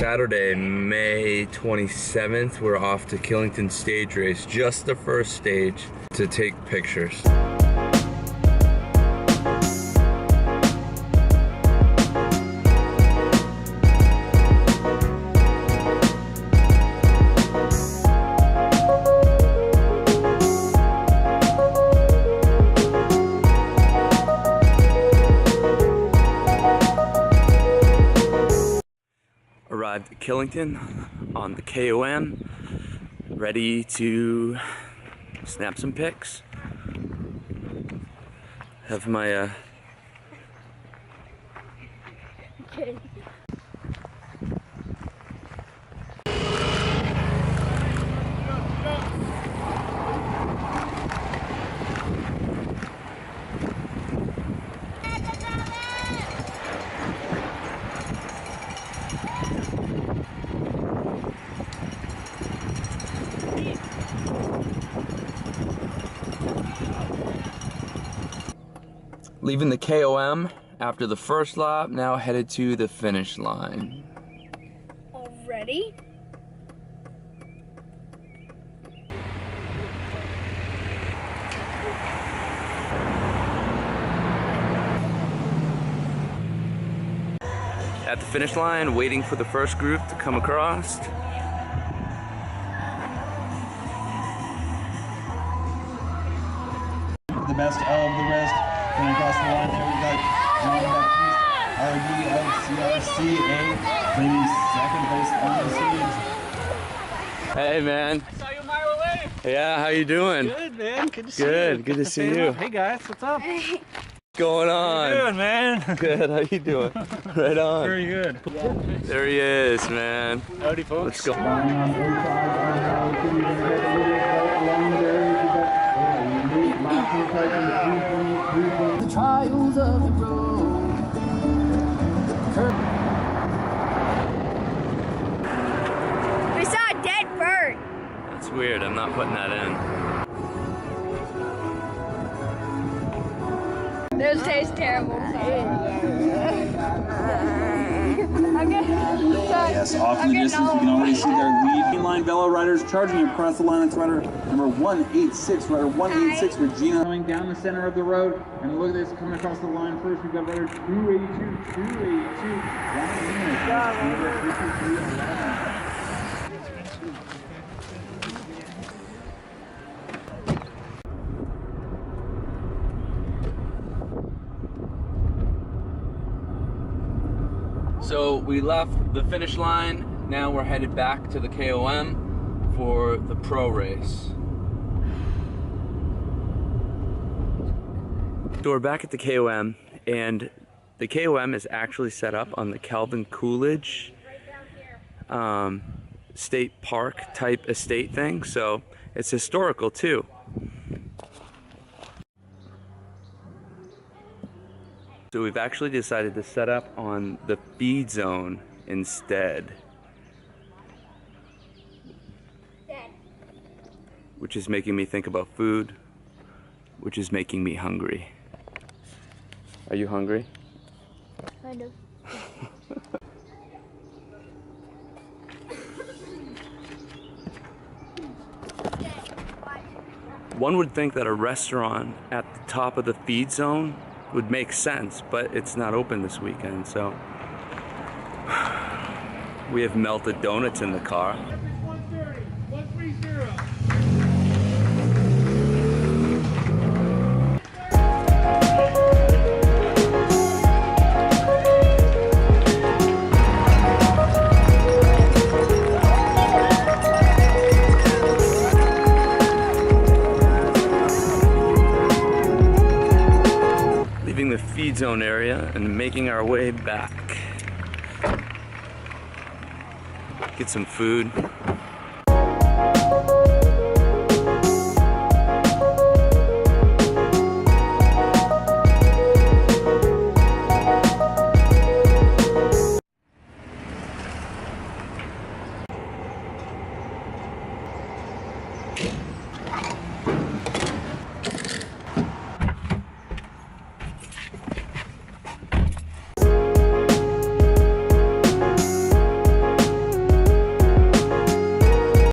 Saturday, May 27th, we're off to Killington Stage Race, just the first stage, to take pictures. Arrived at Killington on the KOM, ready to snap some pics. Have my Okay. leaving the KOM after the first lap, now headed to the finish line. Already? At the finish line, waiting for the first group to come across. The best of the rest coming across the line there. We've got John Baptiste, RD of CRCA, claiming second place on the stage. Hey man. I saw you a mile away. Yeah, how you doing? Good, man. Good to see you. Good to see you. Hey guys, what's up? What's going on? How you doing, man? Good, how you doing? Right on. Very good. There he is, man. Howdy, folks. Let's go. Along there, we've got The trials of the road. We saw a dead bird. That's weird, I'm not putting that in. Those taste terrible. Yes, off in the distance, you can already see their lead line Velo riders charging across the line. It's rider number 186, rider 186, Regina. Coming down the center of the road, and look at this coming across the line first. We've got rider 282. So we left the finish line, now we're headed back to the KOM for the pro race. So we're back at the KOM, and the KOM is actually set up on the Calvin Coolidge state park type estate thing, so it's historical too. So we've actually decided to set up on the feed zone instead, which is making me think about food, which is making me hungry. Are you hungry? Kind of. One would think that a restaurant at the top of the feed zone would make sense, but it's not open this weekend, so we have melted donuts in the car. 130, 130. The feed zone area and making our way back. Get some food.